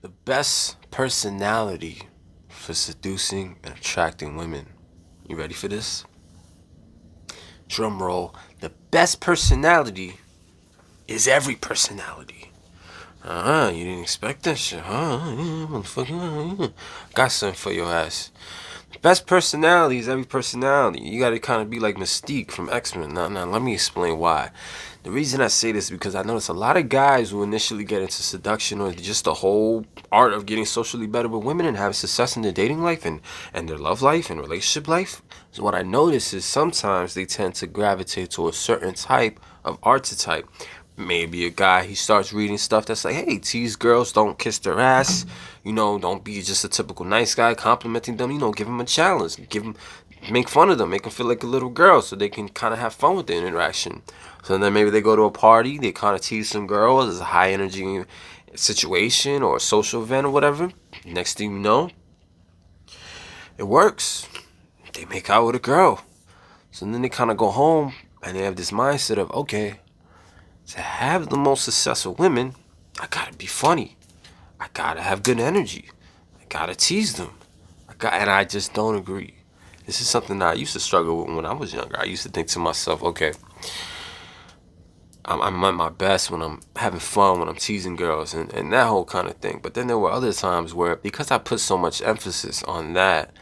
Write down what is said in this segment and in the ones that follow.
The best personality for seducing and attracting women. You ready for this? Drum roll. The best personality is every personality. You didn't expect that shit, huh? Yeah, motherfucker. Got something for your ass. Best personality is every personality. You gotta kind of be like Mystique from X-Men. Now, let me explain why. The reason I say this is because I notice a lot of guys who initially get into seduction or just the whole art of getting socially better with women and having success in their dating life and their love life and relationship life. So what I notice is sometimes they tend to gravitate to a certain type of archetype. Maybe a guy, he starts reading stuff that's like, hey, tease girls, don't kiss their ass, don't be just a typical nice guy complimenting them, give them a challenge, make fun of them, make them feel like a little girl so they can kind of have fun with the interaction. So then maybe they go to a party, they kind of tease some girls, there's a high energy situation or a social event or whatever. Next thing you know, it works. They make out with a girl. So then they kind of go home and they have this mindset of, okay, to have the most successful women, I gotta be funny. I gotta have good energy. I gotta tease them. And I just don't agree. This is something that I used to struggle with when I was younger. I used to think to myself, okay, I'm at my best when I'm having fun, when I'm teasing girls, and that whole kind of thing. But then there were other times where, because I put so much emphasis on that,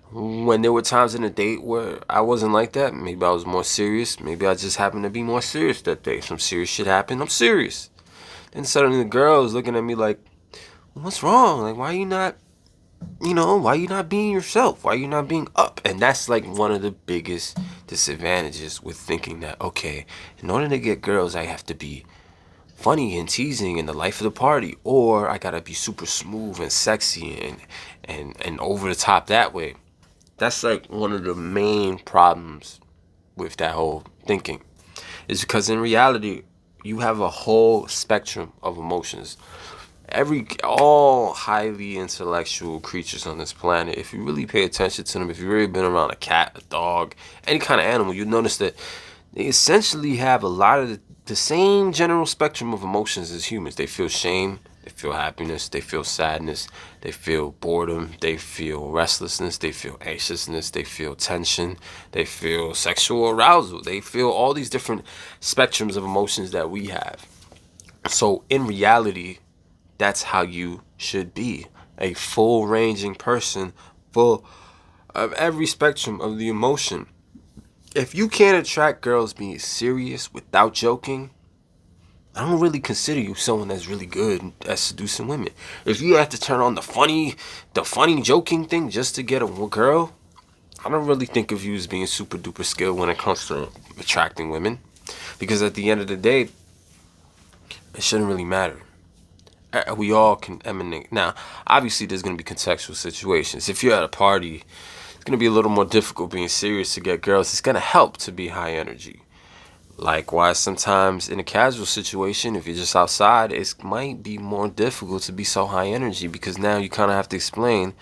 when there were times in a date where I wasn't like that, maybe I was more serious, maybe I just happened to be more serious that day. Some serious shit happened, I'm serious. Then suddenly the girl is looking at me like, what's wrong? Like, why you not being yourself? Why you not being up? And that's like one of the biggest disadvantages with thinking that, okay, in order to get girls, I have to be funny and teasing and the life of the party, or I gotta be super smooth and sexy and over the top that way. That's like one of the main problems with that whole thinking. Is because in reality, you have a whole spectrum of emotions. All highly intellectual creatures on this planet, if you really pay attention to them, if you've really been around a cat, a dog, any kind of animal, you notice that they essentially have a lot of the same general spectrum of emotions as humans. They feel shame, they feel happiness, they feel sadness, they feel boredom, they feel restlessness, they feel anxiousness, they feel tension, they feel sexual arousal, they feel all these different spectrums of emotions that we have. So in reality, that's how you should be. A full ranging person, full of every spectrum of the emotion. If you can't attract girls being serious without joking, I don't really consider you someone that's really good at seducing women. If you have to turn on the funny joking thing just to get a girl, I don't really think of you as being super duper skilled when it comes to attracting women. Because at the end of the day, it shouldn't really matter. We all can emanate. Now, obviously, there's going to be contextual situations. If you're at a party, it's going to be a little more difficult being serious to get girls. It's going to help to be high energy. Likewise, sometimes in a casual situation, if you're just outside, it might be more difficult to be so high energy because now you kind of have to explain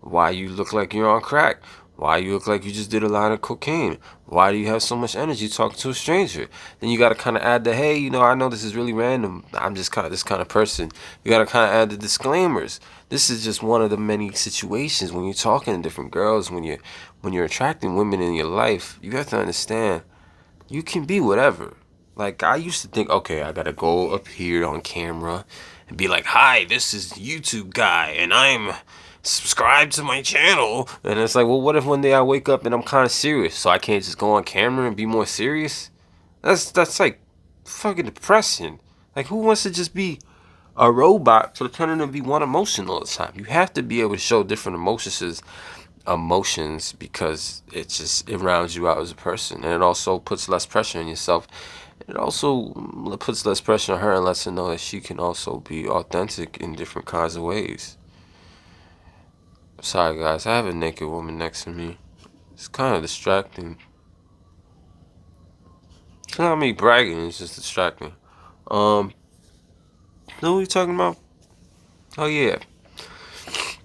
why you look like you're on crack, why you look like you just did a line of cocaine, why do you have so much energy talking to a stranger. Then you got to kind of add the, hey, I know this is really random, I'm just kind of this kind of person. You got to kind of add the disclaimers. This is just one of the many situations when you're talking to different girls, when you're attracting women in your life. You have to understand you can be whatever. Like, I used to think, okay, I gotta go up here on camera and be like, hi, this is YouTube guy, and I'm subscribed to my channel. And it's like, well, what if one day I wake up and I'm kind of serious, so I can't just go on camera and be more serious? That's like fucking depressing. Like, who wants to just be a robot pretending to be one emotion all the time? You have to be able to show different emotions because it rounds you out as a person, and it also puts less pressure on yourself. It also puts less pressure on her and lets her know that she can also be authentic in different kinds of ways. Sorry guys, I have a naked woman next to me. It's kind of distracting. It's not me bragging, it's just distracting. Know what you talking about? Oh yeah,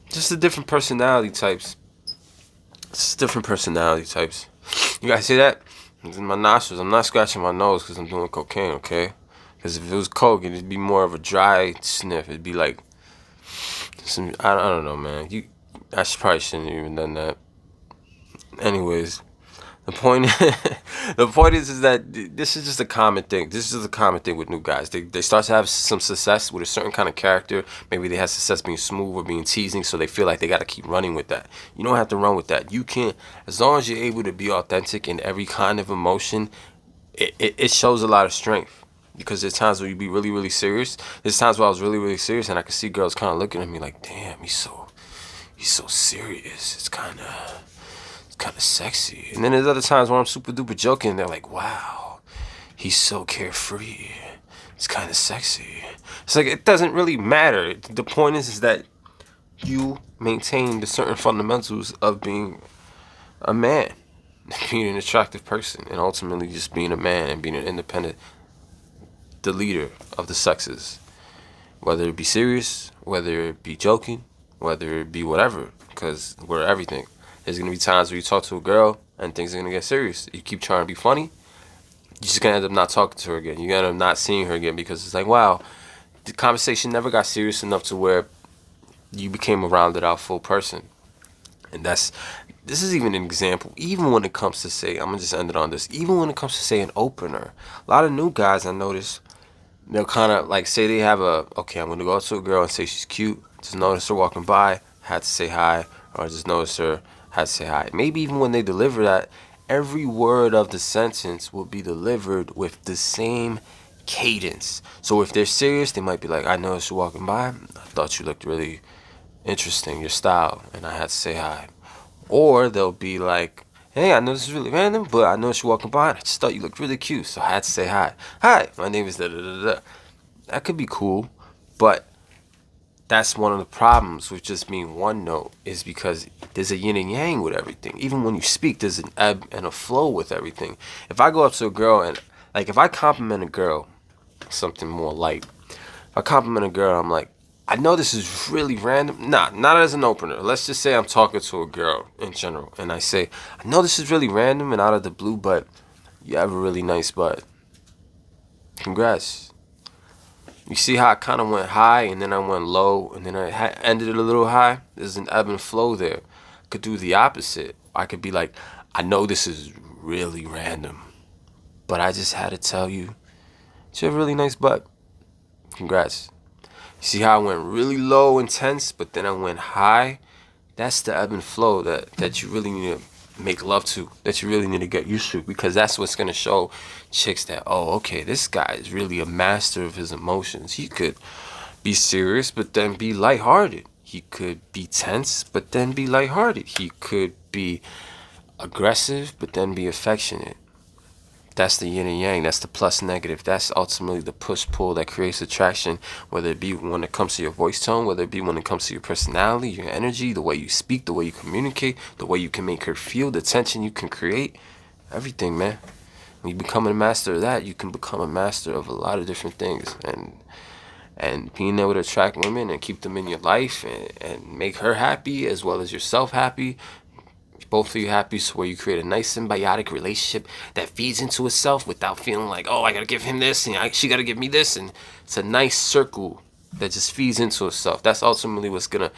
just the different personality types. Just different personality types. You guys see that? It's in my nostrils. I'm not scratching my nose because I'm doing cocaine, okay? Because if it was coke, it'd be more of a dry sniff. It'd be like, I don't know, man. Probably shouldn't have even done that. Anyways, the point the point is that this is just a common thing. This is just a common thing with new guys. They start to have some success with a certain kind of character. Maybe they have success being smooth or being teasing, so they feel like they got to keep running with that. You don't have to run with that. You can, as long as you're able to be authentic in every kind of emotion, it shows a lot of strength. Because there's times where you be really, really serious. There's times where I was really, really serious, and I could see girls kind of looking at me like, damn, he's so serious. It's kind of sexy. And then there's other times where I'm super duper joking, and they're like, wow, he's so carefree. It's kind of sexy. It's like, it doesn't really matter. The point is that you maintain the certain fundamentals of being a man, being an attractive person, and ultimately just being a man and being an independent, the leader of the sexes. Whether it be serious, whether it be joking, whether it be whatever, because we're everything. There's gonna be times where you talk to a girl and things are gonna get serious. You keep trying to be funny, you're just gonna end up not talking to her again. You're gonna end up not seeing her again because it's like, wow, the conversation never got serious enough to where you became a rounded out full person. And this is even an example. Even when it comes to say, I'm gonna just end it on this. Even when it comes to say an opener, a lot of new guys I notice, they'll kind of like say they have okay, I'm gonna go up to a girl and say she's cute. Just notice her walking by, had to say hi, or just notice her, had to say hi. Maybe even when they deliver that, every word of the sentence will be delivered with the same cadence. So if they're serious, they might be like, I noticed you walking by. I thought you looked really interesting, your style, and I had to say hi. Or they'll be like, hey, I know this is really random, but I noticed you walking by and I just thought you looked really cute, so I had to say hi. Hi, my name is da da da da. That could be cool, but that's one of the problems with just being one note, is because there's a yin and yang with everything. Even when you speak, there's an ebb and a flow with everything. If I go up to a girl and, like, if I compliment a girl, something more light, if I compliment a girl, I'm like, I know this is really random. Nah, not as an opener. Let's just say I'm talking to a girl in general, and I say, I know this is really random and out of the blue, but you have a really nice butt. Congrats. You see how I kind of went high, and then I went low, and then I ended it a little high? There's an ebb and flow there. I could do the opposite. I could be like, I know this is really random, but I just had to tell you, you have a really nice butt. Congrats. You see how I went really low, intense, but then I went high? That's the ebb and flow that you really need to make love to, that you really need to get used to, because that's what's going to show chicks that, oh, okay, this guy is really a master of his emotions. He could be serious, but then be lighthearted. He could be tense, but then be lighthearted. He could be aggressive, but then be affectionate. That's the yin and yang. That's the plus negative. That's ultimately the push-pull that creates attraction, whether it be when it comes to your voice tone, whether it be when it comes to your personality, your energy, the way you speak, the way you communicate, the way you can make her feel, the tension you can create. Everything, man. When you become a master of that, you can become a master of a lot of different things. And being able to attract women and keep them in your life and make her happy as well as yourself happy, both of you happy, so where you create a nice symbiotic relationship that feeds into itself without feeling like, oh, I gotta give him this and she gotta give me this, and it's a nice circle that just feeds into itself. That's ultimately what's gonna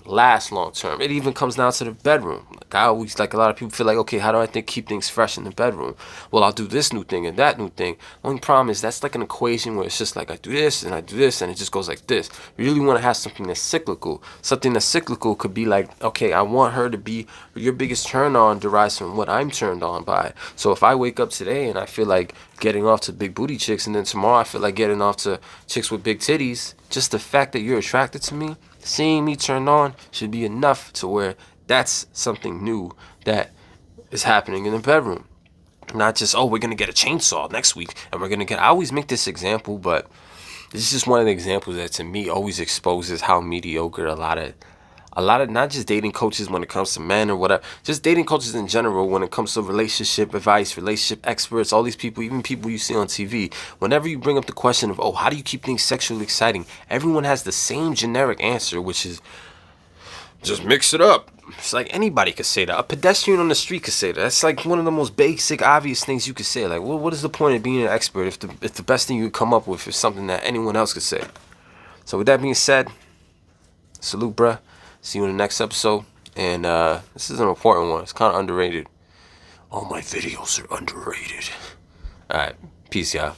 last long term. It even comes down to the bedroom. Like, I always, like, a lot of people feel like, okay, how do I keep things fresh in the bedroom? Well, I'll do this new thing and that new thing. Only problem is that's like an equation where it's just like I do this and I do this and it just goes like this. You really want to have something that's cyclical. Something that's cyclical could be like, okay, I want her to be, your biggest turn on derives from what I'm turned on by. So if I wake up today and I feel like getting off to big booty chicks, and then tomorrow I feel like getting off to chicks with big titties, just the fact that you're attracted to me, seeing me turned on, should be enough to where that's something new that is happening in the bedroom. Not just, oh, we're going to get a chainsaw next week and we're going to get, I always make this example, but this is just one of the examples that to me always exposes how mediocre a lot of not just dating coaches when it comes to men or whatever, just dating coaches in general when it comes to relationship advice, relationship experts, all these people, even people you see on TV. Whenever you bring up the question of, oh, how do you keep things sexually exciting? Everyone has the same generic answer, which is just mix it up. It's like anybody could say that. A pedestrian on the street could say that. That's like one of the most basic, obvious things you could say. Like, well, what is the point of being an expert if the best thing you could come up with is something that anyone else could say? So with that being said, Salute, bruh. See you in the next episode. And this is an important one. It's kind of underrated. All my videos are underrated. All right. Peace, y'all.